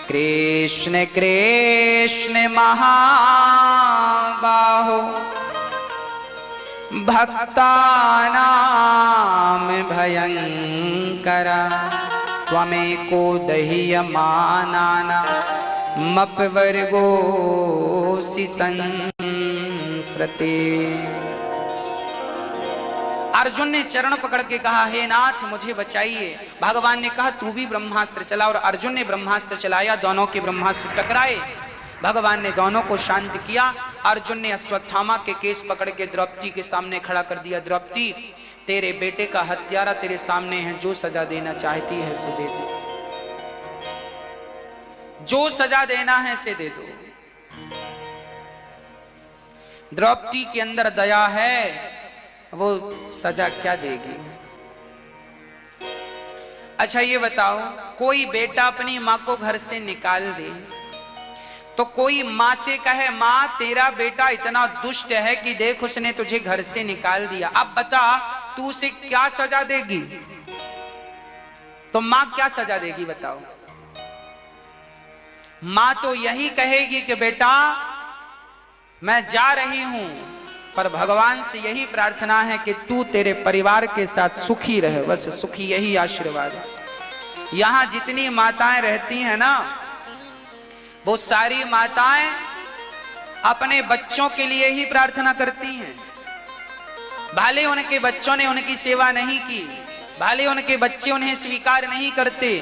कृष्ण कृष्ण महाबाहो भक्तानां भयंकरा त्वमेको दह्यमानानामपवर्गोऽसि संस्रते। अर्जुन ने चरण पकड़ के कहा, हे नाथ मुझे बचाइए। भगवान ने कहा तू भी ब्रह्मास्त्र चला, और अर्जुन ने ब्रह्मास्त्र चलाया। दोनों के ब्रह्मास्त्र टकराए। भगवान ने दोनों को शांत किया। अर्जुन ने अश्वत्थामा के केस पकड़ के द्रौपदी के सामने खड़ा कर दिया। द्रौपदी, तेरे बेटे का हत्यारा तेरे सामने है, जो सजा देना चाहती है सो दे दो, जो सजा देना है से दे दो। द्रौपदी के अंदर दया है, वो सजा क्या देगी? अच्छा ये बताओ, कोई बेटा अपनी मां को घर से निकाल दे तो कोई मां से कहे मां तेरा बेटा इतना दुष्ट है कि देख उसने तुझे घर से निकाल दिया, अब बता तू उसे क्या सजा देगी? तो मां क्या सजा देगी बताओ? मां तो यही कहेगी कि बेटा मैं जा रही हूं, पर भगवान से यही प्रार्थना है कि तू तेरे परिवार के साथ सुखी रहे, बस सुखी, यही आशीर्वाद। यहां जितनी माताएं रहती हैं ना, वो सारी माताएं अपने बच्चों के लिए ही प्रार्थना करती हैं। भले उनके बच्चों ने उनकी सेवा नहीं की, भले उनके बच्चे उन्हें स्वीकार नहीं करते,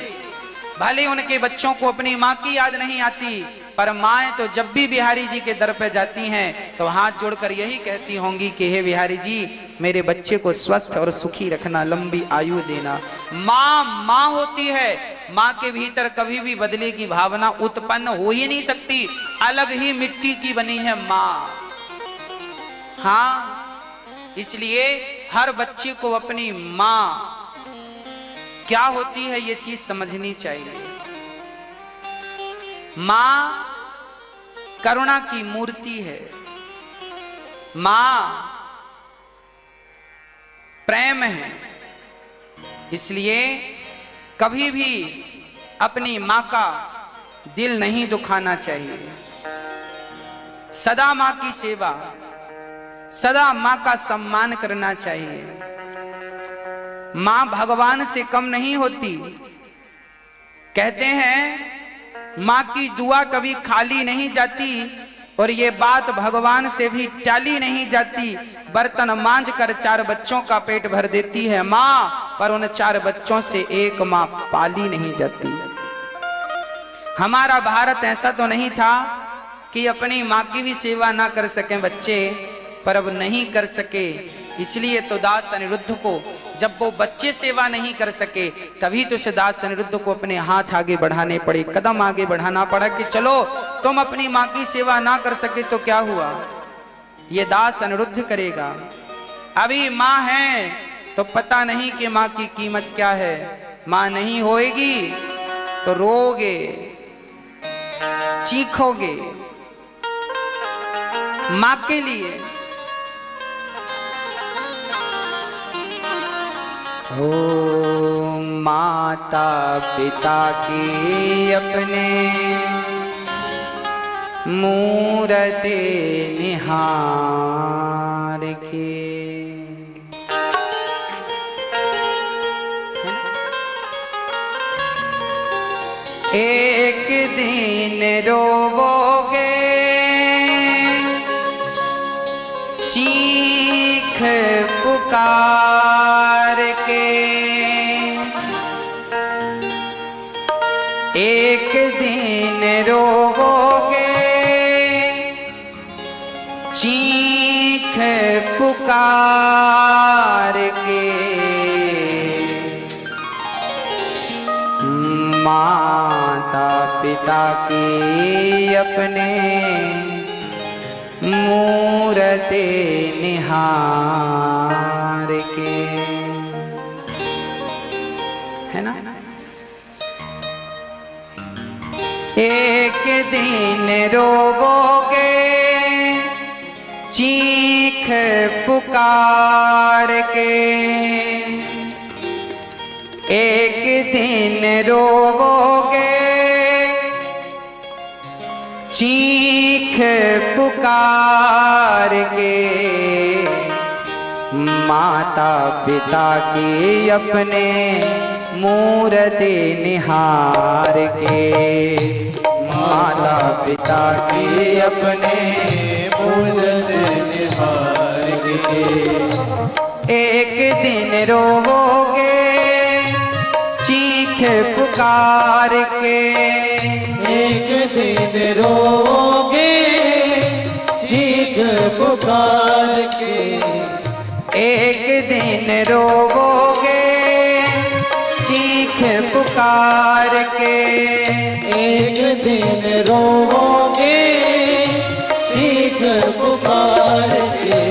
भले उनके बच्चों को अपनी मां की याद नहीं आती, पर माएं तो जब भी बिहारी जी के दर पे जाती हैं तो हाथ जोड़कर यही कहती होंगी कि हे बिहारी जी मेरे बच्चे को स्वस्थ और सुखी रखना, लंबी आयु देना। मां मां होती है, मां के भीतर कभी भी बदले की भावना उत्पन्न हो ही नहीं सकती, अलग ही मिट्टी की बनी है मां। हाँ, इसलिए हर बच्चे को अपनी मां क्या होती है ये चीज समझनी चाहिए। मां करुणा की मूर्ति है, मां प्रेम है, इसलिए कभी भी अपनी मां का दिल नहीं दुखाना चाहिए। सदा मां की सेवा, सदा मां का सम्मान करना चाहिए। मां भगवान से कम नहीं होती। कहते हैं मां की दुआ कभी खाली नहीं जाती, और ये बात भगवान से भी टाली नहीं जाती। बर्तन मांझ कर 4 बच्चों का पेट भर देती है मां, पर उन 4 बच्चों से एक मां पाली नहीं जाती। हमारा भारत ऐसा तो नहीं था कि अपनी मां की भी सेवा ना कर सकें बच्चे, पर अब नहीं कर सके। इसलिए तो दास अनिरुद्ध को जब वो बच्चे सेवा नहीं कर सके, तभी तो इस दास अनिरुद्ध को अपने हाथ आगे बढ़ाने पड़े, कदम आगे बढ़ाना पड़ा कि चलो तुम अपनी मां की सेवा ना कर सके तो क्या हुआ, ये दास अनिरुद्ध करेगा। अभी मां है तो पता नहीं कि मां की कीमत क्या है। मां नहीं होएगी तो रोगे, चीखोगे मां के लिए। ओ माता पिता की अपने मूरते निहार के, एक दिन रोवोगे चीख पुकार के, एक दिन रोवोगे चीख पुकार के। माता पिता की अपने मूरते निहार के, है ना। एक दिन रोवोगे चीख पुकार के, एक दिन रोवोगे चीख पुकार के माता पिता की अपने मूर्ति निहार के, माता पिता की अपने मूर्ति निहार के। एक दिन रोओगे चीख पुकार के, एक दिन रोगे चीख पुकार के, एक दिन रोओगे चीख पुकार के, एक दिन रोगे चीख पुकार के।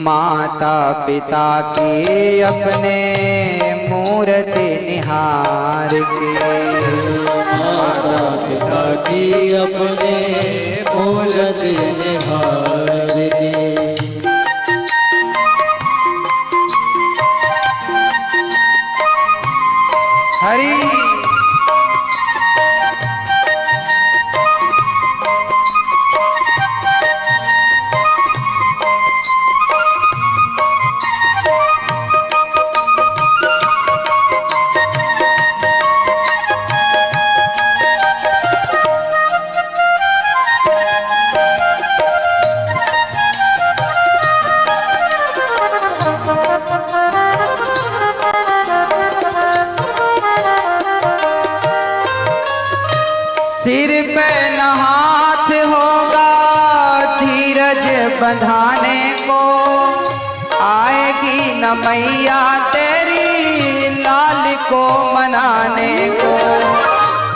माता पिता की अपने मूर्ति निहार के, माता पिता की अपने मूर्ति निहार के। हरि सिर पे न हाथ होगा धीरज बंधाने को, आएगी न मैया तेरी लाल को मनाने को।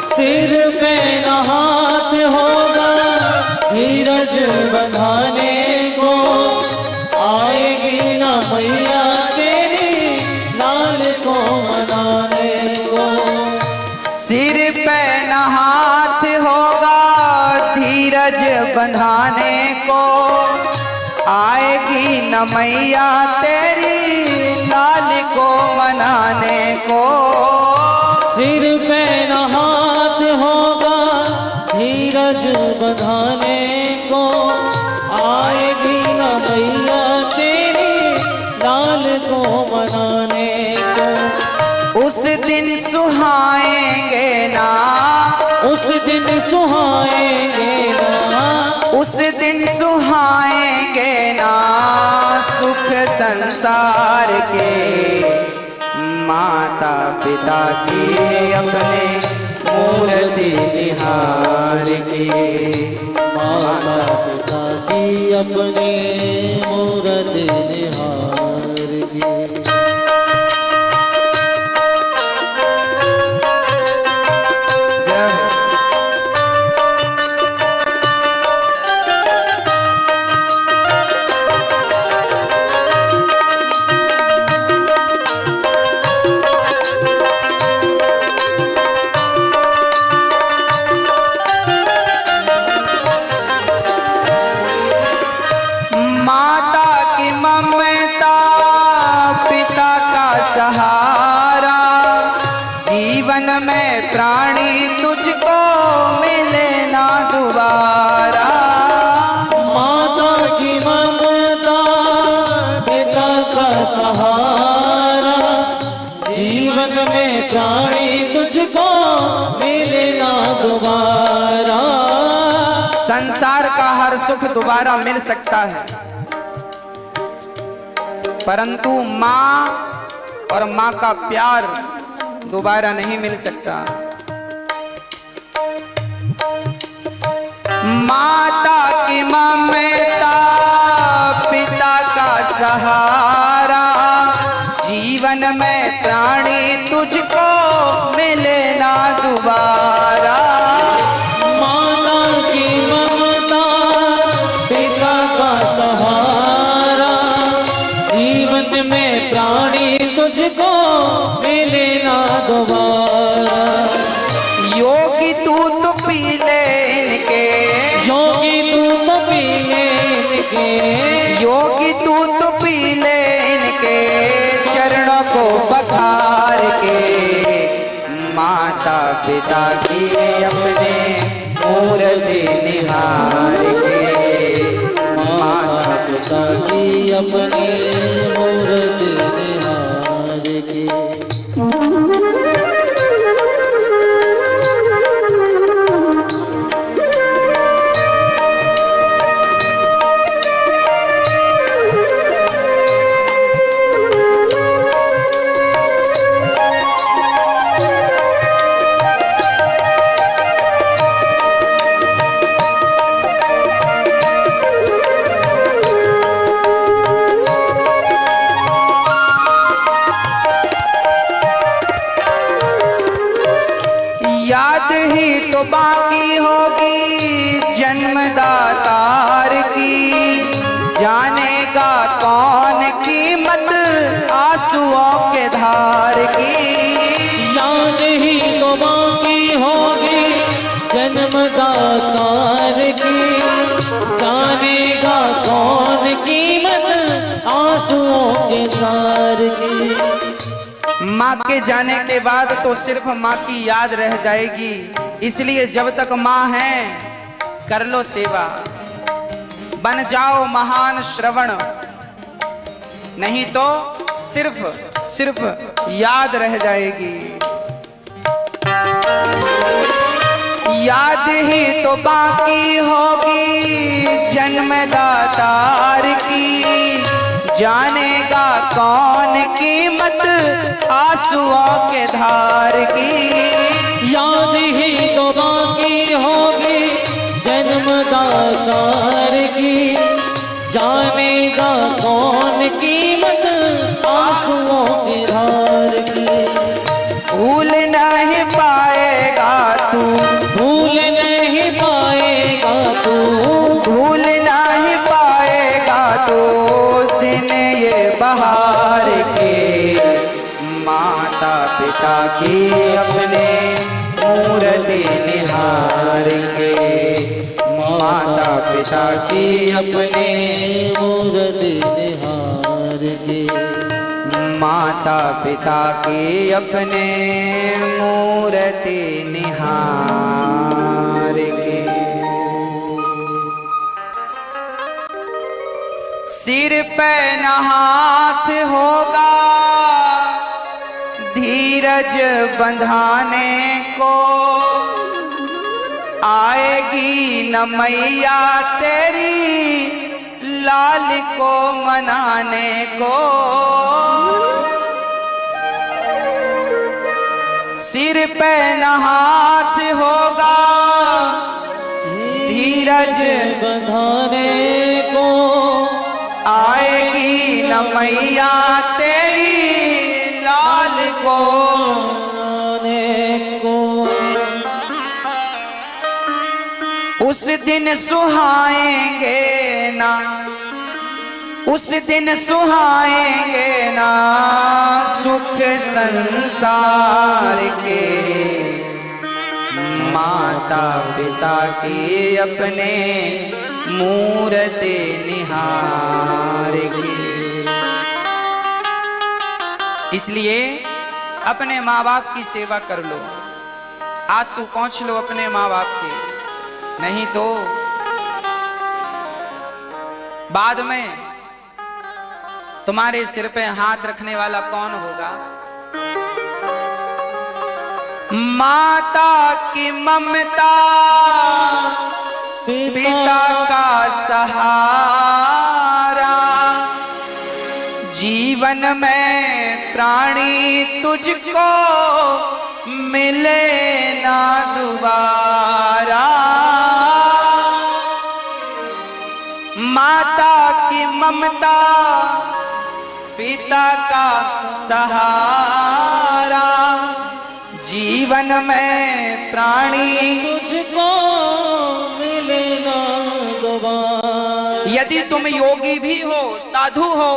सिर पे न हाथ होगा धीरज बंधाने को, आएगी न मैया तेरी लाल को मनाने को। सिर पे न हाथ होगा धीरज बंधाने को, आएगी न मैया तेरी लाल को मनाने को। सिर पे न हाथ होगा धीरज बंधाने को, आएगी न मैया तेरी लाल को मनाने को। उस दिन सुहाएंगे ना, उस दिन सुहाएंगे ना, उस दिन सुहाएंगे ना सुख संसार के। माता पिता की अपने मूर्ति निहार के, माता पिता की अपने मूर्ति निहार के। माता की ममता पिता का सहारा, जीवन में प्राणी तुझको मिले ना दोबारा। माता की ममता पिता का सहारा, जीवन में प्राणी तुझको मिले ना दोबारा। संसार का हर सुख दोबारा मिल सकता है, परंतु माँ और माँ का प्यार दोबारा नहीं मिल सकता। माता की ममता पिता का सहारा, जीवन में प्राणी तुझको मिले ना दोबारा। माता की ममता पिता का सहारा, जीवन में प्राणी तुझको मिले ना दोबारा। योगी तू तो पी ले इनके, योगी तू तो पी ले इनके, योगी तू तो पी ले इनके चरणों को पखार के। माता पिता की अपने मूर्ति निहार के, माता पिता की अपने मूर्ति निहार के। याद ही तो बाकी होगी जन्मदातार की, जानेगा कौन कीमत आंसुओं के धार की। याद ही तो बाकी होगी जन्मदातार की, जानेगा कौन कीमत आंसुओं के धार की। माँ के जाने के बाद तो सिर्फ माँ की याद रह जाएगी, इसलिए जब तक माँ है कर लो सेवा, बन जाओ महान श्रवण, नहीं तो सिर्फ याद रह जाएगी। याद ही तो बाकी होगी जन्मदातार की, जानेगा कौन कीमत आंसुओं के धार की। याद ही तो बाकी होगी जन्मदातार की, जानेगा कौन कीमत आंसुओं की धार की। भूल नहीं पाएगा तू, भूल नहीं पाएगा तू, भूल नहीं पाएगा तू दिन ये बहार के, माता पिता की अपने मूर्ति निहार के, माता पिता की अपने मूर्ति निहार के। माता पिता की अपने मूर्ति निहार के। सिर पे न हाथ होगा धीरज बंधाने को, आएगी न मैया तेरी लाल को मनाने को। सिर पे न हाथ होगा धीरज बंधाने को, आएगी न मैया तेरी लाल को मनाने को। उस दिन सुहाएंगे ना, उस दिन सुहाएंगे ना सुख संसार के, माता पिता की अपने मूर्ति निहार के। इसलिए अपने माँ बाप की सेवा कर लो, आंसू पहुँच लो अपने माँ बाप के, नहीं तो बाद में तुम्हारे सिर पे हाथ रखने वाला कौन होगा? माता की ममता पिता का सहारा, जीवन में प्राणी तुझको मिले ना दोबारा। माता की ममता पिता का सहारा, जीवन में प्राणी तुझको मिलेगा दोबारा। यदि तुम योगी भी हो, साधु हो,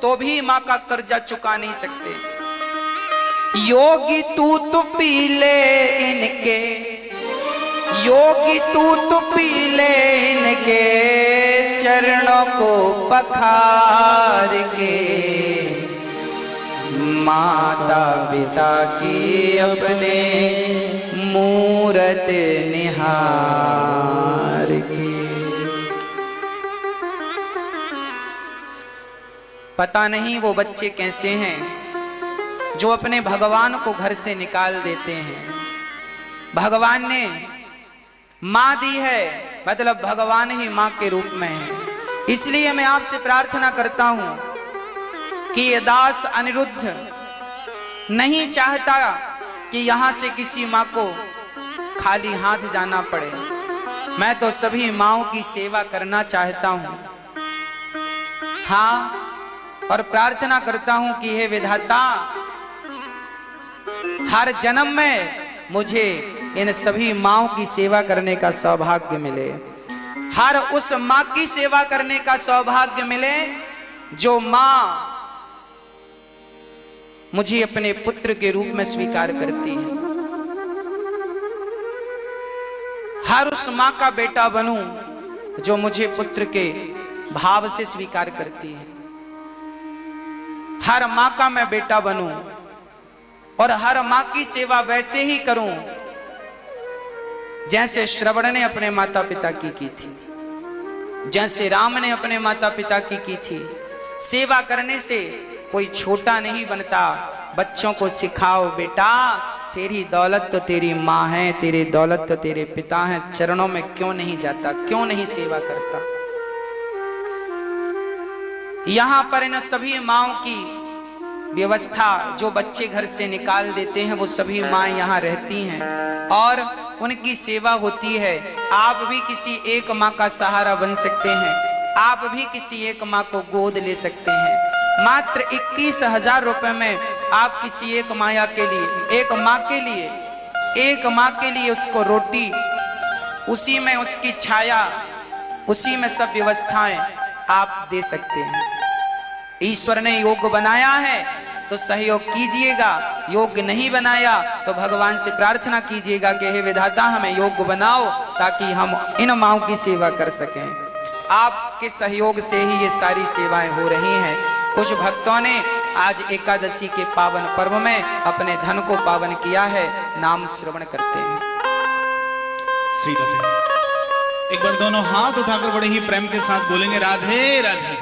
तो भी माँ का कर्जा चुका नहीं सकते। योगी तू तो पी ले इनके, योगी तू तो पी ले इनके चरणों को पखार के, माता पिता की अपने मूरत निहार के। पता नहीं वो बच्चे कैसे हैं जो अपने भगवान को घर से निकाल देते हैं। भगवान ने मां दी है, मतलब भगवान ही मां के रूप में है। इसलिए मैं आपसे प्रार्थना करता हूं कि ये दास अनिरुद्ध नहीं चाहता कि यहां से किसी मां को खाली हाथ जाना पड़े। मैं तो सभी माओं की सेवा करना चाहता हूं। हाँ, और प्रार्थना करता हूं कि हे विधाता, हर जन्म में मुझे इन सभी माओं की सेवा करने का सौभाग्य मिले। हर उस मां की सेवा करने का सौभाग्य मिले जो मां मुझे अपने पुत्र के रूप में स्वीकार करती है। हर उस मां का बेटा बनूं जो मुझे पुत्र के भाव से स्वीकार करती है। हर मां का मैं बेटा बनूं और हर मां की सेवा वैसे ही करूं जैसे श्रवण ने अपने माता पिता की थी, जैसे राम ने अपने माता पिता की थी। सेवा करने से कोई छोटा नहीं बनता। बच्चों को सिखाओ, बेटा तेरी दौलत तो तेरी माँ है, तेरी दौलत तो तेरे पिता हैं, चरणों में क्यों नहीं जाता, क्यों नहीं सेवा करता। यहां पर इन सभी माओं की व्यवस्था, जो बच्चे घर से निकाल देते हैं वो सभी माँ यहाँ रहती हैं और उनकी सेवा होती है। आप भी किसी एक माँ का सहारा बन सकते हैं, आप भी किसी एक माँ को गोद ले सकते हैं। मात्र 21,000 रुपए में आप किसी एक माया के लिए, एक माँ के लिए उसको रोटी, उसी में उसकी छाया, उसी में सब व्यवस्थाएं आप दे सकते हैं। ईश्वर ने योग बनाया है तो सहयोग कीजिएगा, योग नहीं बनाया तो भगवान से प्रार्थना कीजिएगा कि हे विधाता हमें योग बनाओ ताकि हम इन माओं की सेवा कर सकें। आपके सहयोग से ही ये सारी सेवाएं हो रही हैं। कुछ भक्तों ने आज एकादशी के पावन पर्व में अपने धन को पावन किया है। नाम श्रवण करते हैं। श्री राधे। एक बार दोनों हाथ उठाकर बड़े ही प्रेम के साथ बोलेंगे राधे राधे।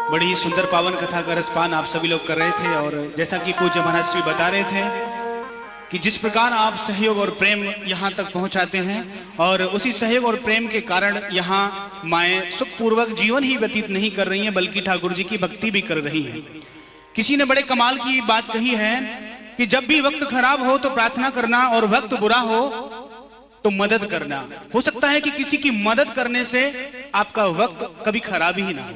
बड़ी ही सुंदर पावन कथा का रसपान आप सभी लोग कर रहे थे और जैसा कि पूज्य महाराज श्री बता रहे थे कि जिस प्रकार आप सहयोग और प्रेम यहाँ तक पहुँचाते हैं और उसी सहयोग और प्रेम के कारण यहाँ माएँ सुखपूर्वक जीवन ही व्यतीत नहीं कर रही हैं बल्कि ठाकुर जी की भक्ति भी कर रही हैं। किसी ने बड़े कमाल की बात कही है कि जब भी वक्त खराब हो तो प्रार्थना करना और वक्त बुरा हो तो मदद करना। हो सकता है कि किसी की मदद करने से आपका वक्त कभी खराब ही ना हो।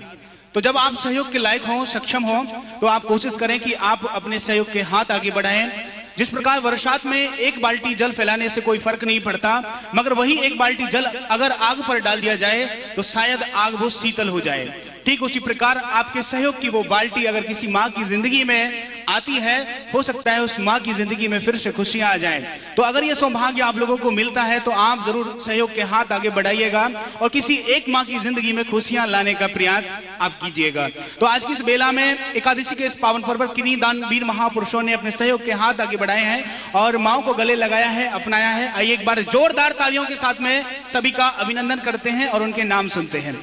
तो जब आप सहयोग के लायक हो, सक्षम हो, तो आप कोशिश करें कि आप अपने सहयोग के हाथ आगे बढ़ाएं। जिस प्रकार वर्षात में एक बाल्टी जल फैलाने से कोई फर्क नहीं पड़ता, मगर वही एक बाल्टी जल अगर आग पर डाल दिया जाए तो शायद आग वो शीतल हो जाए। ठीक उसी प्रकार आपके सहयोग की वो बाल्टी अगर किसी माँ की जिंदगी में आती है, हो सकता है उस माँ की जिंदगी में फिर से खुशियां आ जाएं। तो अगर ये सौभाग्य आप लोगों को मिलता है तो आप जरूर सहयोग के हाथ आगे बढ़ाइएगा और किसी एक माँ की जिंदगी में खुशियां लाने का प्रयास आप कीजिएगा। तो आज की इस बेला में एकादशी के इस पावन पर्व पर किन्हीं दानवीर महापुरुषों ने अपने सहयोग के हाथ आगे बढ़ाए हैं और माँ को गले लगाया है, अपनाया है। आइए एक बार जोरदार तालियों के साथ में सभी का अभिनंदन करते हैं और उनके नाम सुनते हैं।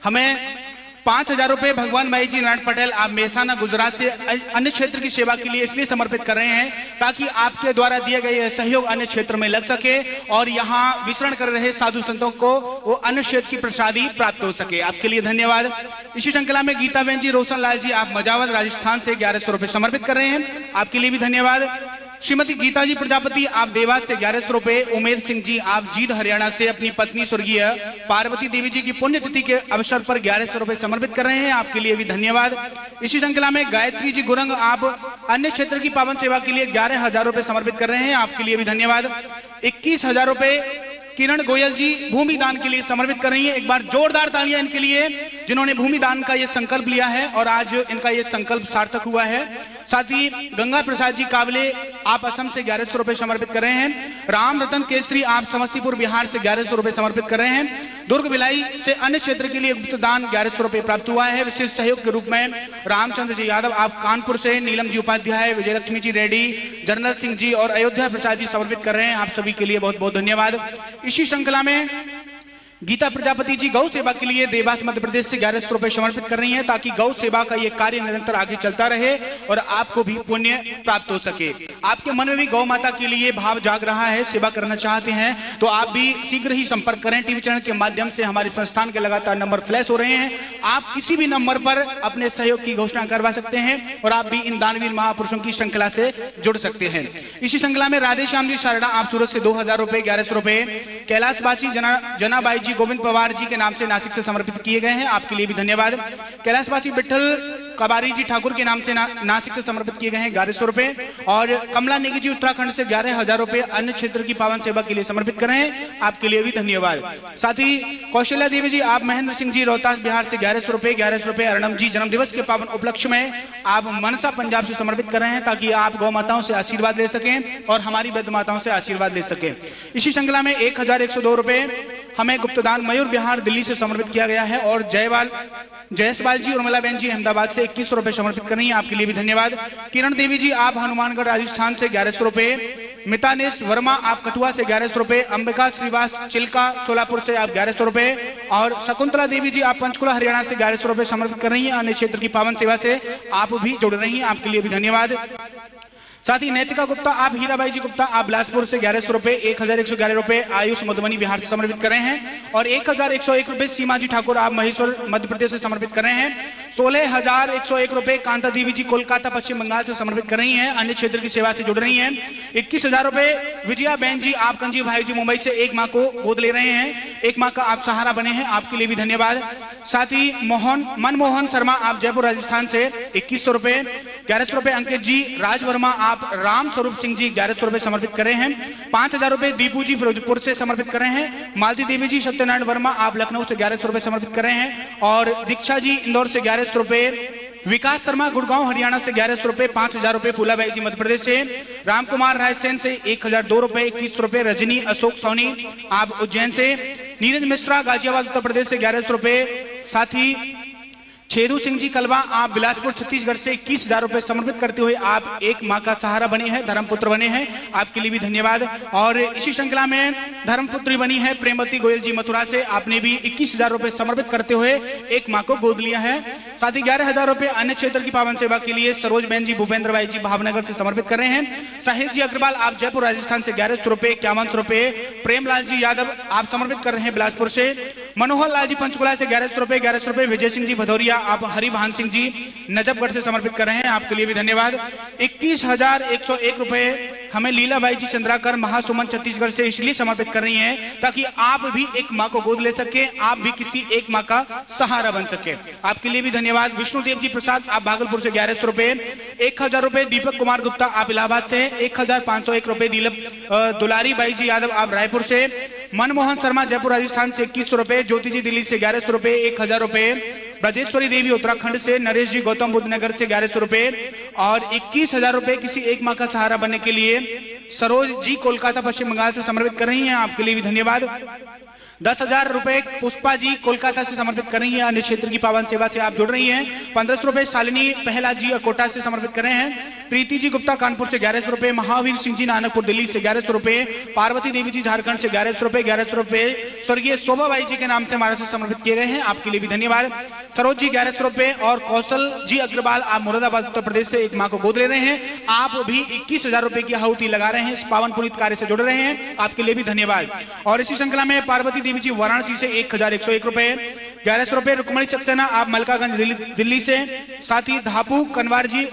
हमें 5,000 रुपए भगवान भाई जी नारायण पटेल आप मेहसाना गुजरात से अन्य क्षेत्र की सेवा के लिए इसलिए समर्पित कर रहे हैं ताकि आपके द्वारा दिए गए सहयोग अन्य क्षेत्र में लग सके और यहाँ विचरण कर रहे साधु संतों को वो अन्य क्षेत्र की प्रसादी प्राप्त हो सके। आपके लिए धन्यवाद। इसी श्रृंखला में गीता बहन जी, रोशन लाल जी आप मजावल राजस्थान से 1100 रुपए समर्पित कर रहे हैं, आपके लिए भी धन्यवाद। श्रीमती गीता जी प्रजापति आप देवास से 1100 रुपए, उमेद सिंह जी आप जींद हरियाणा से अपनी पत्नी स्वर्गीय पार्वती देवी जी की पुण्यतिथि के अवसर पर 1100 रुपए समर्पित कर रहे हैं, आपके लिए भी धन्यवाद। इसी श्रृंखला में गायत्री जी गुरंग आप अन्य क्षेत्र की पावन सेवा के लिए 11,000 रुपए समर्पित कर रहे हैं, आपके लिए भी धन्यवाद। 21,000 रुपए किरण गोयल जी भूमि दान के लिए समर्पित कर रही है। एक बार जोरदार तालियां इनके लिए जिन्होंने भूमि दान का ये संकल्प लिया है और आज इनका ये संकल्प सार्थक हुआ है। साथ ही गंगा प्रसाद जी काबले आप असम से 1100 रुपए समर्पित कर रहे हैं। राम रतन केसरी आप समस्तीपुर बिहार से 1100 रुपए समर्पित कर रहे हैं। दुर्ग भिलाई से अन्य क्षेत्र के लिए गुप्त दान 1100 रुपए प्राप्त हुआ है। विशेष सहयोग के रूप में रामचंद्र जी यादव आप कानपुर से, नीलम जी उपाध्याय, विजयलक्ष्मी जी रेड्डी, जरनल सिंह जी और अयोध्या प्रसाद जी समर्पित कर रहे हैं। आप सभी के लिए बहुत बहुत धन्यवाद। इसी श्रृंखला में गीता प्रजापति जी गौ सेवा के लिए देवास मध्य प्रदेश से 1100 रुपए समर्पित कर रही हैं, ताकि गौ सेवा का ये कार्य निरंतर आगे चलता रहे और आपको भी पुण्य प्राप्त हो सके। आपके मन में भी गौ माता के लिए भाव जाग रहा है, सेवा करना चाहते हैं तो आप भी शीघ्र ही संपर्क करें। टीवी चैनल के माध्यम से हमारे संस्थान के लगातार नंबर फ्लैश हो रहे हैं। आप किसी भी नंबर पर अपने सहयोग की घोषणा करवा सकते हैं और आप भी इन दानवीर महापुरुषों की श्रृंखला से जुड़ सकते हैं। इसी श्रृंखला में राधे श्याम जी सारड़ा आप सूरत से 2000 रुपए 1100 रुपए, कैलाशवासी जनाबाई जी गोविंद पवार जी के नाम से नासिक से समर्पित किए गए हैं। आपके लिए भी धन्यवाद। कैलाशवासी विठल कबारी जी ठाकुर के नाम से नासिक से समर्पित किए गए हैं 1100 रुपए और कमला नेगी जी उत्तराखंड से 11,000 रुपए अन्य क्षेत्र की पावन सेवा के लिए समर्पित कर रहे हैं। आपके लिए भी धन्यवाद। साथ ही कौशल्या देवी जी आप महेंद्र सिंह जी रोहतास बिहार से 1100 रुपए, अर्णम जी जन्म दिवस के पावन उपलक्ष्य में आप मनसा पंजाब से समर्पित कर रहे हैं, ताकि आप गौ माताओं से आशीर्वाद ले सकें और हमारी वृद्ध माताओं से आशीर्वाद ले सकें। इसी श्रृंखला में 1102 रुपए हमें गुप्तदान मयूर बिहार दिल्ली से समर्पित किया गया है और जयसवाल जी उर्मिला बहन जी अहमदाबाद से 2100 रुपए समर्पित कर रही हैं। आपके लिए भी धन्यवाद। किरण देवी जी आप हनुमानगढ़ राजस्थान से 1100 रुपए, मितानेश वर्मा आप कठुआ से 1100 रुपए, अंबिका श्रीवास चिल्का सोलापुर से आप 1100 रुपए और शकुंतला देवी जी आप पंचकुला हरियाणा से 1100 रुपए समर्पित कर रही हैं। अन्य क्षेत्र की पावन सेवा से आप भी जुड़ रही हैं। आपके लिए भी धन्यवाद। साथ ही नैतिका गुप्ता आप हीराबाई जी गुप्ता आप बिलासपुर से 1100 रुपए, 1111 रुपए आयुष मधुबनी बिहार से समर्पित कर रहे हैं और 1101 रुपए सीमा जी ठाकुर आप महेश्वर मध्य प्रदेश से समर्पित कर रहे हैं। 16,101 रुपए कांता देवी जी कोलकाता पश्चिम बंगाल से समर्पित कर रही हैं। अन्य क्षेत्र की सेवा से जुड़ रही हैं। 21,000 रुपए विजया बहन जी आप कंजी भाई जी मुंबई से एक माँ को गोद ले रहे हैं, एक माँ का आप सहारा बने हैं। आपके लिए भी धन्यवाद। साथ ही मनमोहन शर्मा आप जयपुर राजस्थान से 2100 रुपए, 1100 रुपए अंकित जी राज वर्मा आप राम स्वरूप सिंह जी 1100 रुपए समर्पित कर रहे हैं। 5,000 रुपए दीपू जी फिरोजपुर से समर्पित कर रहे हैं। मालती देवी जी सत्यनारायण वर्मा आप लखनऊ से 1100 रुपए समर्पित कर रहे हैं और दीक्षा जी इंदौर से 1100 रुपए, विकास शर्मा गुड़गांव हरियाणा से 1100 रुपए, 5,000 रुपए फूलाबाई जी मध्य प्रदेश से, रामकुमार रायसेन से 1002 रुपए, 21 रुपए, रजनी अशोक सोनी आप उज्जैन से, नीरज मिश्रा गाजियाबाद उत्तर प्रदेश से 1100 रुपए। साथ ही छेदू सिंह जी कलवा आप बिलासपुर छत्तीसगढ़ से 21,000 रुपए समर्पित करते हुए आप एक माँ का सहारा बने हैं, धर्मपुत्र बने हैं। आपके लिए भी धन्यवाद। और इसी श्रृंखला में धर्मपुत्री बनी है प्रेमवती गोयल जी मथुरा से, आपने भी 21,000 रुपए समर्पित करते हुए एक माँ को गोद लिया है। साथ ही 11,000 रुपए अन्य क्षेत्र की पावन सेवा के लिए सरोज बहन जी भूपेंद्र भाई जी भावनगर से समर्पित कर रहे हैं। साहिल जी अग्रवाल आप जयपुर राजस्थान से 1100 रुपए, 51 रुपए, प्रेमलाल जी यादव आप समर्पित कर रहे हैं बिलासपुर से, मनोहर लाल जी पंचकुला से 1100 रुपए, 1100 रुपए, विजय सिंह जी भदौरिया आप हरिभान सिंह जी नजफगढ़ से समर्पित कर रहे हैं। आपके लिए भी धन्यवाद। 21,101 रुपए हमें लीलाबाई जी चंद्राकर महासुमन छत्तीसगढ़ से इसलिए समर्पित कर रही हैं ताकि आप भी एक माँ को गोद ले सके, आप भी किसी एक माँ का सहारा बन सके। आपके लिए भी धन्यवाद। विष्णुदेव जी प्रसाद आप भागलपुर से 1100 रुपए, 1,000 रुपए दीपक कुमार गुप्ता आप इलाहाबाद से, 1,501 रुपए दुलारी बाई जी यादव आप रायपुर से, मनमोहन शर्मा जयपुर राजस्थान से 2100 रुपए, ज्योति जी दिल्ली से 1100 रुपए, 1,000 रुपए, ब्रजेश्वरी देवी उत्तराखंड से, नरेश जी गौतम बुद्ध नगर से 1100 रुपए और 21,000 रुपए किसी एक माँ का सहारा बनने के लिए सरोज जी कोलकाता पश्चिम बंगाल से समर्पित कर रही हैं। आपके लिए भी धन्यवाद। 10,000 रुपए पुष्पा जी कोलकाता से समर्पित कर रही हैं। अन्य क्षेत्र की पावन सेवा से आप जुड़ रही हैं। 1,500 रुपए शालिनी पहला जी कोटा से समर्पित कर रहे हैं। प्रीति जी गुप्ता कानपुर से 1100 रुपए, महावीर सिंह जी नानकपुर दिल्ली से 1100 रुपए, पार्वती देवी जी झारखंड से 1100 रुपए, 1100 रुपए स्वर्गीय शोभाबाई जी के नाम से हमारे से समर्पित किए गए हैं। आपके लिए भी धन्यवाद। सरोज जी 1100 रुपए और कौशल जी अग्रवाल आप मुरादाबाद उत्तर प्रदेश से एक माँ को गोद ले रहे हैं। आप भी 21,000 रुपए की आहुति लगा रहे हैं, इस पावन पुनीत कार्य से जुड़ रहे हैं। आपके लिए भी धन्यवाद। और इसी श्रृंखला में पार्वती देवी जी वाराणसी से 1,101 रुपए, 1100 रुपए रुक्मणी सक्सेना आप मलकागंज दिल्ली से, साथ ही धापू कनवार जी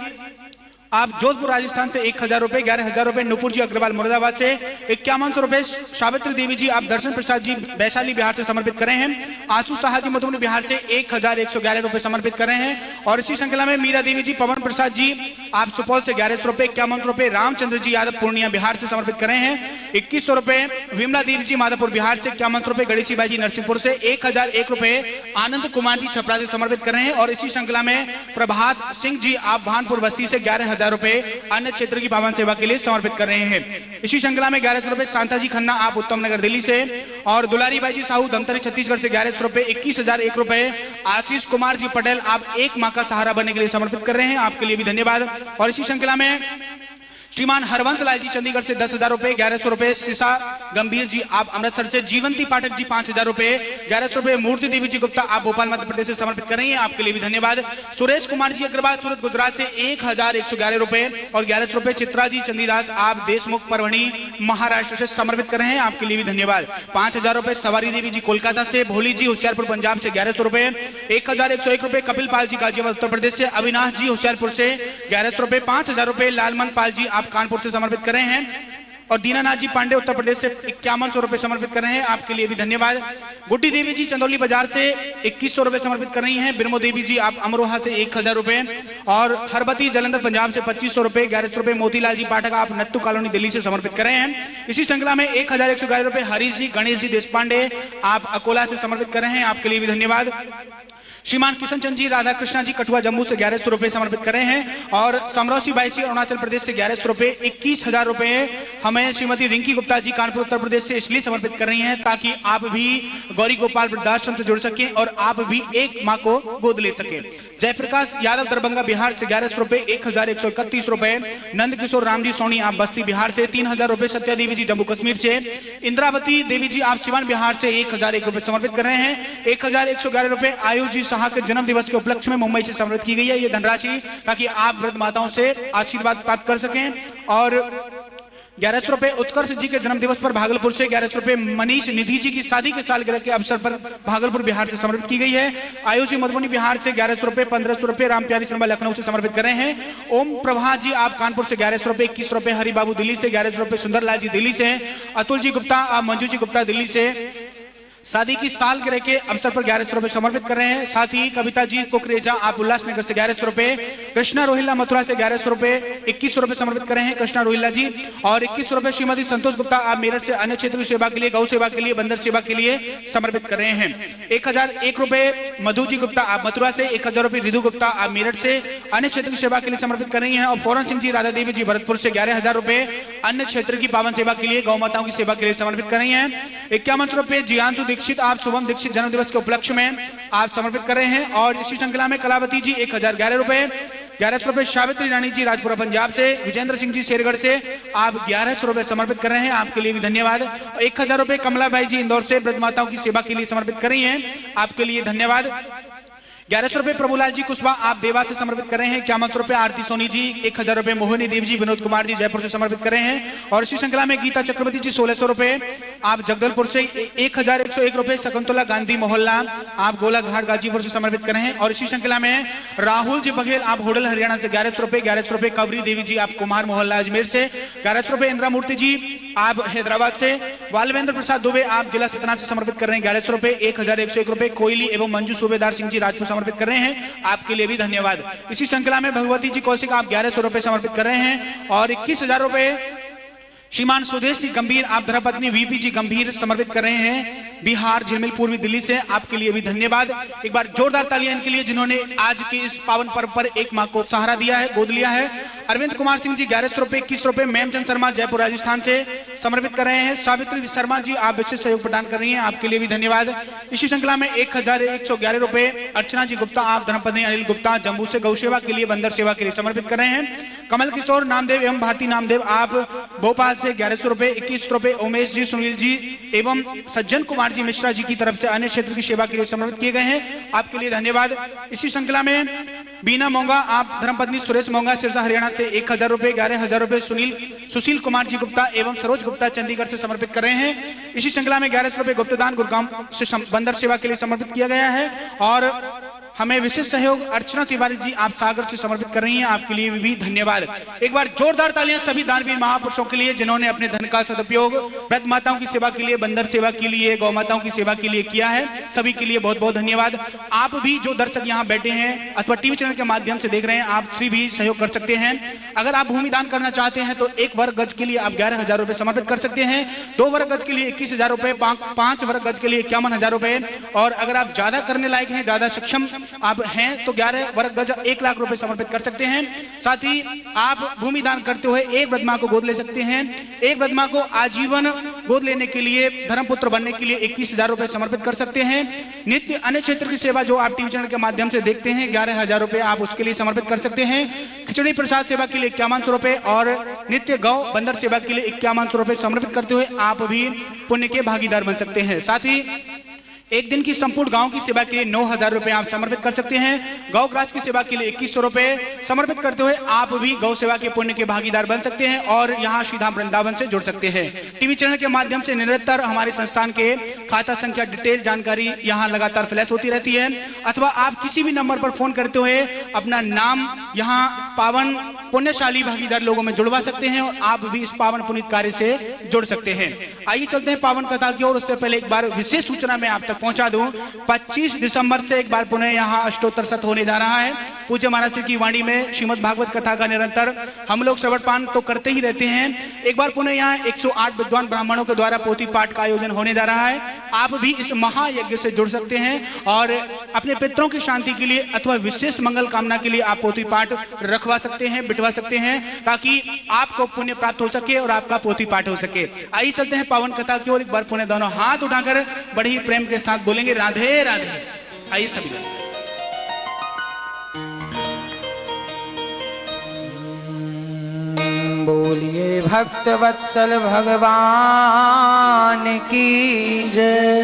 आप जोधपुर राजस्थान से 1,000 रुपए, 11,000 रुपए नुपुर जी अग्रवाल मुरादाबाद से, 5100 रुपए सावित्री देवी जी आप दर्शन प्रसाद जी वैशाली बिहार से समर्पित कर रहे हैं। आंसू साहा जी मधुबनी बिहार से 1,111 रुपए समर्पित कर रहे हैं। और इसी श्रृंखला में मीरा देवी जी पवन प्रसाद जी आप सुपौल से 1100 रुपए। 51 रुपए रामचंद्र जी यादव पूर्णिया बिहार से समर्पित कर रहे हैं। 2100 रुपए विमला देवी जी माधोपुर बिहार से। 51 रुपए गणेशी बाई जी नरसिंहपुर से। 1001 रुपए आनंद कुमार जी छपरा से समर्पित कर रहे हैं। और इसी श्रृंखला में प्रभात सिंह जी आप भानपुर बस्ती से 11,000 रुपए अन्य क्षेत्र की पावन सेवा के लिए समर्पित कर रहे हैं। इसी श्रृंखला में 1100 रुपए शांता जी खन्ना आप उत्तम नगर दिल्ली से। और दुलारी बाई जी साहू धमतरी छत्तीसगढ़ से 1100 रुपए। 21,001 रुपए आशीष कुमार जी पटेल आप एक माँ का सहारा बनने के लिए समर्पित कर रहे हैं, आपके लिए भी धन्यवाद। और इसी श्रृंखला में श्रीमान हरवंश लाल जी चंडीगढ़ से 10,000 रुपए। 1100 रुपए सिसा गंभीर जी आप अमृतसर से। जीवंती पाठक जी 5,000 रुपए। 1100 रुपए मूर्ति देवी जी गुप्ता आप भोपाल मध्य प्रदेश से समर्पित कर रही हैं, आपके लिए भी धन्यवाद। सुरेश कुमार जी अग्रवाल सूरत गुजरात से 1,111 रुपए। और 1100 रुपए चित्रा जी चंदीदास आप देशमुख परवणी महाराष्ट्र से समर्पित कर रहे हैं, आपके लिए भी धन्यवाद। 5,000 रुपए सवारी देवी जी कोलकाता से। भोली जी होशियारपुर पंजाब से 1100 रुपए। 1,101 रुपए कपिल पाल जी गाजियाबाद उत्तर प्रदेश से। अविनाश जी होशियारपुर से 1100 रुपए। 5,000 रुपए लालमन पाल जी आप कानपुर से समर्पित कर रहे हैं। और दीनानाथ जी पांडे उत्तर प्रदेश से 5100 रुपए समर्पित कर रहे हैं, आपके लिए भी धन्यवाद। गुड्डी देवी जी चंदौली बाजार से 2100 रुपए समर्पित कर रही हैं। बिरमो देवी जी आप अमरोहा से 1,000 रुपए। और हरबती जलंधर पंजाब से 2500 रुपए। 1100 रुपए मोतीलाल जी पाठक आप नत्तू कॉलोनी दिल्ली से समर्पित कर रहे हैं। इसी श्रृंखला में 1,111 रुपए हरीश जी गणेश जी देशपांडे आप अकोला से समर्पित कर रहे हैं, आपके लिए भी धन्यवाद। श्रीमान किशन चंद जी राधा कृष्णा जी कठुआ जम्मू से 1100 रुपए समर्पित कर रहे हैं। और समरौसी बाई जी अरुणाचल प्रदेश से 1100 रुपए। 21,000 रुपए हमें श्रीमती रिंकी गुप्ता जी कानपुर उत्तर प्रदेश से इसलिए समर्पित कर रही हैं ताकि आप भी गौरी गोपाल वृद्धाश्रम से जुड़ सकें और आप भी एक माँ को गोद ले सके। जयप्रकाश यादव दरभंगा बिहार से 1100 रुपए। 1,131 रुपए नंद किशोर राम जी सोनी आप बस्ती बिहार से। 3,000 रुपए सत्या देवी जी जम्मू कश्मीर से। इंद्रावती देवी जी आप सिवान बिहार से 1,001 रुपए समर्पित कर रहे हैं। 1,111 रुपए आयुष जी साहा के जन्म दिवस के उपलक्ष्य में मुंबई से समर्पित की गई है ये धनराशि, ताकि आप वृद्ध माताओं से आशीर्वाद प्राप्त कर सकें। और 1100 रुपए उत्कर्ष जी के जन्म दिवस पर भागलपुर से। 1100 रुपए मनीष निधि जी की शादी के सालगिरह के अवसर पर भागलपुर बिहार से समर्पित की गई है। आयुष जी मधुबनी बिहार से 1100 रुपए। 1,500 रुपए राम प्यारी शर्मा लखनऊ से समर्पित कर रहे हैं। ओम प्रभा जी आप कानपुर से 1100 रुपए। 21 रुपए हरि बाबू दिल्ली से। 1100 रुपए सुंदरलाल जी दिल्ली से। अतुल जी गुप्ता आप मंजू जी गुप्ता दिल्ली से शादी की सालगिरह के अवसर पर 1100 रुपए समर्पित कर रहे हैं। साथ ही कविता जी कुकरेजा आप उल्लासनगर से 1100 रुपए। कृष्णा रोहिल्ला मथुरा से 1100 रुपए। 2100 रुपए समर्पित कर रहे हैं कृष्णा रोहिल्ला जी। और 2100 रुपए श्रीमती संतोष गुप्ता आप मेरठ से अन्य क्षेत्र की सेवा के लिए, गौ सेवा के लिए, बंदर सेवा के लिए समर्पित कर रहे हैं। 1,001 रुपए मधु जी गुप्ता आप मथुरा से। 1,000 रुपए रिधु गुप्ता आप मेरठ से अन्य क्षेत्र की सेवा के लिए समर्पित कर रही हैं। और फौरन सिंह जी राधा देवी जी भरतपुर से 11,000 रुपए अन्य क्षेत्र की पावन सेवा के लिए, गौ माताओं की सेवा के लिए समर्पित कर रही हैं। 51 रुपए जियांशु दीक्षित आप शुभम दीक्षित जन्म दिवस के उपलक्ष्य में आप समर्पित कर रहे हैं। और इसी श्रृंखला में कलावती जी 1,011 रुपए। 1100 रुपए सावित्री रानी जी राजपुरा पंजाब से। विजेंद्र सिंह जी शेरगढ़ से आप 1100 रुपए समर्पित कर रहे हैं, आपके लिए भी धन्यवाद। 1,000 रुपए कमलाबाई जी इंदौर से वृद्ध माताओं की सेवा के लिए समर्पित कर रही हैं, आपके लिए धन्यवाद। 1100 रुपए प्रभुलाल जी कुशवा आप देवा से समर्पित कर रहे हैं। 51 रुपए आरती सोनी जी। 1,000 रुपए मोहिनी देव जी विनोद कुमार जी जयपुर से समर्पित कर रहे हैं। और इसी श्रृंखला में गीता चक्रवर्ती जी 1600 रुपए आप जगदलपुर से। 1,101 रुपए शकुंतला गांधी मोहल्ला आप गोलाघाट गाजीपुर से समर्पित कर रहे हैं। और इसी श्रृंखला में राहुल जी बघेल आप होडल हरियाणा से 1100 रुपए। 1100 रुपए कवरी देवी जी आप कुमार मोहल्ला अजमेर से। 1100 रुपए इंदिरा मूर्ति जी आप हैदराबाद से। वालवेंद्र प्रसाद दुबे आप जिला सतना से समर्पित कर रहे हैं 1100 रुपए। 1,101 रुपए कोयली एवं मंजू सूबेदार सिंह जी राजपुर समर्पित कर रहे हैं, आपके लिए भी धन्यवाद। इसी श्रृंखला में भगवती जी कौशिक आप 1100 रुपए समर्पित कर रहे हैं। और 21,000 रुपए श्रीमान सुदेश जी गंभीर आप धर्मपत्नी वीपी जी गंभीर समर्पित कर रहे हैं बिहार झिलमिल पूर्वी दिल्ली से, आपके लिए भी धन्यवाद। एक बार जोरदार तालियां इनके लिए जिन्होंने आज के इस पावन पर्व पर एक माँ को सहारा दिया है, गोद लिया है। अरविंद कुमार सिंह जी 1100 रुपए। 21 रुपए मेमचंद शर्मा जयपुर राजस्थान से समर्पित कर रहे हैं। सावित्री शर्मा जी आप विशेष सहयोग प्रदान कर रही हैं, आपके लिए भी धन्यवाद। इसी श्रृंखला में 1,111 रुपए अर्चना जी गुप्ता आप धर्मपत्नी अनिल गुप्ता जम्मू से गौ सेवा के लिए, बंदर सेवा के लिए समर्पित कर रहे हैं। कमल किशोर नामदेव एवं भारती नामदेव आप भोपाल से 1100 रुपए। 21 रुपए उमेश जी सुनील जी एवं सज्जन कुमार जी मिश्रा जी की तरफ से अन्य क्षेत्र की सेवा के लिए समर्पित किए गए हैं, आपके लिए धन्यवाद। इसी श्रृंखला में बीना मोंगा आप धर्मपत्नी सुरेश मोंगा सिरसा हरियाणा से 1,000 रुपए। 11,000 रुपए सुशील कुमार जी गुप्ता एवं सरोज गुप्ता चंडीगढ़ से समर्पित कर रहे हैं। इसी श्रृंखला में 1100 रुपए गुप्तदान गुरुग्राम से बंदर सेवा के लिए समर्पित किया गया है। और हमें विशेष सहयोग अर्चना तिवारी जी आप सागर से समर्पित कर रही हैं, आपके लिए भी धन्यवाद। एक बार जोरदार तालियां सभी दानवीर महापुरुषों के लिए जिन्होंने अपने धन का सदुपयोग वृद्ध माताओं की सेवा के लिए, बंदर सेवा के लिए, गौ माताओं की सेवा के लिए किया है। सभी के लिए बहुत बहुत धन्यवाद। आप भी जो दर्शक यहाँ बैठे हैं अथवा टीवी चैनल के माध्यम से देख रहे हैं, आप सभी भी सहयोग कर सकते हैं। अगर आप भूमि दान करना चाहते हैं तो 1 वर्ग गज के लिए आप 11,000 रुपए समर्पित कर सकते हैं, 2 वर्ग गज के लिए 21,000 रुपए, 5 वर्ग गज के लिए 51,000 रुपए, और अगर आप ज्यादा करने लायक हैं, ज्यादा सक्षम आप हैं तो 11 वर्ग गज 1 लाख रुपए समर्पित कर सकते हैं। साथ ही आप भूमि दान करते हुए एक ब्रह्मा को गोद ले सकते हैं। एक ब्रह्मा को आजीवन गोद लेने के लिए, धर्मपुत्र बनने के लिए 21,000 रुपए समर्पित कर सकते हैं। नित्य अन्य क्षेत्र की सेवा जो आप टीवी चैनल के माध्यम से देखते हैं, 11,000 रुपए आप उसके लिए समर्पित कर सकते हैं। खिचड़ी प्रसाद सेवा के लिए 5100 रुपए और नित्य गौ बंदर सेवा के लिए 5100 रुपए समर्पित करते हुए आप भी पुण्य के भागीदार बन सकते हैं। साथ ही एक दिन की संपूर्ण गांव की सेवा के लिए 9,000 रुपए आप समर्पित कर सकते हैं। गौ ग्रास की सेवा के लिए 2100 रुपए समर्पित करते हुए आप भी गौ सेवा के पुण्य के भागीदार बन सकते हैं और यहाँ श्रीधाम वृंदावन से जुड़ सकते हैं। टीवी चैनल के माध्यम से निरंतर हमारे संस्थान के खाता संख्या डिटेल जानकारी यहाँ लगातार फ्लैश होती रहती है, अथवा आप किसी भी नंबर पर फोन करते हुए अपना नाम यहाँ पावन पुण्यशाली भागीदार लोगों में जुड़वा सकते हैं और आप भी इस पावन पुनीत कार्य से जुड़ सकते हैं। आइए चलते हैं पावन कथा की ओर। उससे पहले एक बार विशेष सूचना मैं आप तक पहुंचा दूं। 25 दिसंबर से एक बार पुनः यहाँ अष्टोत्तर सत्र होने जा रहा है। पूज्य महाराज की वाणी में श्रीमद् भागवत कथा का निरंतर हम लोग श्रवण पान तो करते ही रहते हैं। एक बार पुनः यहाँ 108 विद्वान ब्राह्मणों के द्वारा पोथी पाठ का आयोजन होने जा रहा है। आप भी इस महायज्ञ से जुड़ सकते हैं और अपने पितरों की शांति के लिए अथवा विशेष मंगल कामना के लिए आप पोथी पाठ रखवा सकते हैं, बिठवा सकते हैं, ताकि आपको पुण्य प्राप्त हो सके और आपका पोथी पाठ हो सके। आइए चलते हैं पावन कथा की ओर। एक बार पुनः दोनों हाथ उठाकर बड़े ही प्रेम के साथ बोलेंगे राधे राधे। आइए सभी लोग। बोलिए भक्त वत्सल भगवान की जय।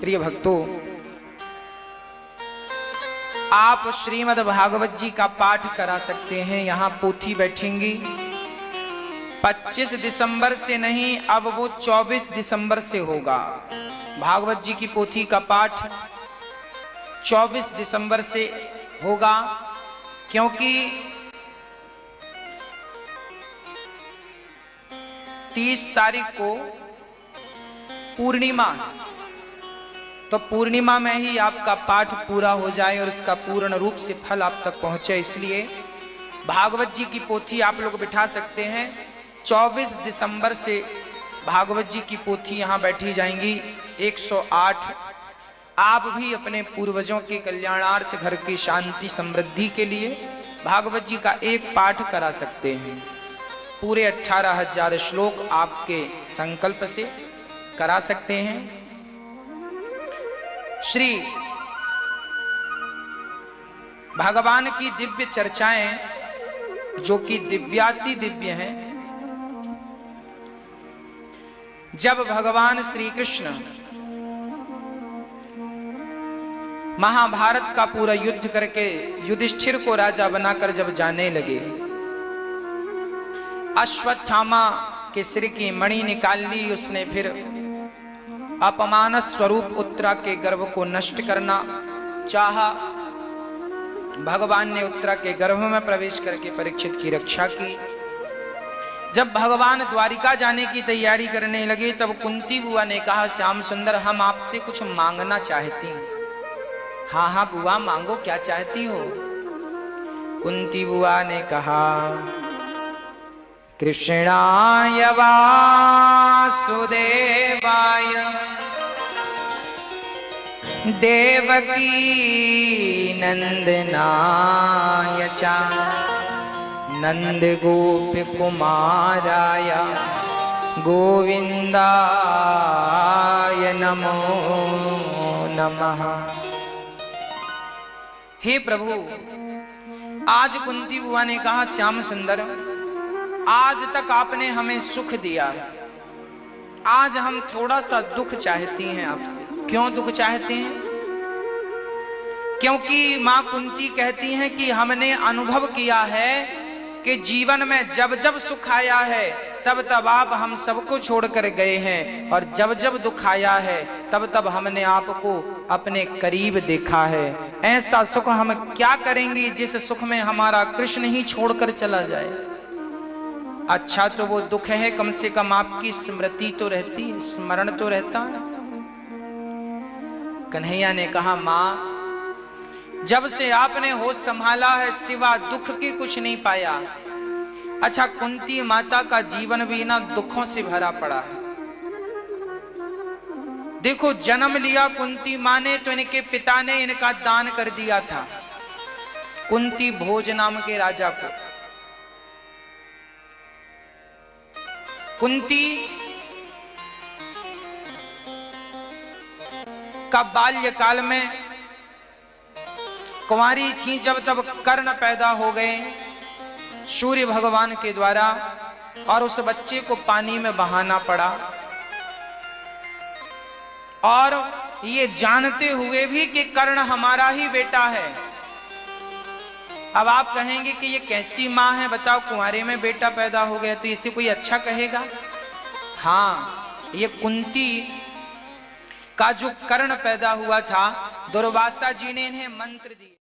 प्रिय भक्तों, आप श्रीमद् भागवत जी का पाठ करा सकते हैं। यहाँ पोथी बैठेंगी 25 दिसंबर से नहीं, अब वो 24 दिसंबर से होगा। भागवत जी की पोथी का पाठ 24 दिसंबर से होगा, क्योंकि 30 तारीख को पूर्णिमा है, तो पूर्णिमा में ही आपका पाठ पूरा हो जाए और उसका पूर्ण रूप से फल आप तक पहुंचे, इसलिए भागवत जी की पोथी आप लोग बिठा सकते हैं। 24 दिसंबर से भागवत जी की पोथी यहाँ बैठी जाएंगी 108। आप भी अपने पूर्वजों के कल्याणार्थ, घर की शांति समृद्धि के लिए भागवत जी का एक पाठ करा सकते हैं। पूरे 18,000 श्लोक आपके संकल्प से करा सकते हैं। श्री भगवान की दिव्य चर्चाएं जो कि दिव्याति दिव्य हैं, जब भगवान श्री कृष्ण महाभारत का पूरा युद्ध करके युधिष्ठिर को राजा बनाकर जब जाने लगे, अश्वत्थामा के सिर की मणि निकाल ली उसने, फिर अपमान स्वरूप उत्तरा के गर्भ को नष्ट करना चाहा। भगवान ने उत्तरा के गर्भ में प्रवेश करके परीक्षित की रक्षा की। जब भगवान द्वारिका जाने की तैयारी करने लगे, तब कुंती बुआ ने कहा, श्याम सुंदर हम आपसे कुछ मांगना चाहती हैं। हाँ हाँ बुआ मांगो, क्या चाहती हो? कुंती बुआ ने कहा, कृष्णाय वासुदेवाय देवकी नंदनाय च नंद गोप कुमाराय गोविंदाय नमो नमः। हे प्रभु, आज कुंती बुआ ने कहा, श्याम सुंदर आज तक आपने हमें सुख दिया, आज हम थोड़ा सा दुख चाहती हैं आपसे। क्यों दुख चाहते हैं? क्योंकि मां कुंती कहती हैं कि हमने अनुभव किया है कि जीवन में जब जब सुख आया है तब तब आप हम सबको छोड़कर गए हैं, और जब जब दुख आया है तब तब हमने आपको अपने करीब देखा है। ऐसा सुख हम क्या करेंगे जिस सुख में हमारा कृष्ण ही छोड़कर चला जाए। अच्छा तो वो दुख है, कम से कम आपकी स्मृति तो रहती है, स्मरण तो रहता है। कन्हैया ने कहा, मां जब से आपने होश संभाला है सिवा दुख के कुछ नहीं पाया। अच्छा कुंती माता का जीवन भी ना दुखों से भरा पड़ा है। देखो जन्म लिया कुंती मां ने तो इनके पिता ने इनका दान कर दिया था कुंती भोज नाम के राजा को। कुंती का बाल्यकाल में कुंवारी थी जब तब कर्ण पैदा हो गए सूर्य भगवान के द्वारा, और उस बच्चे को पानी में बहाना पड़ा, और ये जानते हुए भी कि कर्ण हमारा ही बेटा है। अब आप कहेंगे कि ये कैसी माँ है, बताओ कुंवारे में बेटा पैदा हो गया तो इसे कोई अच्छा कहेगा? हाँ, ये कुंती का जो कर्ण पैदा हुआ था, दुर्वासा जी ने इन्हें मंत्र दिए।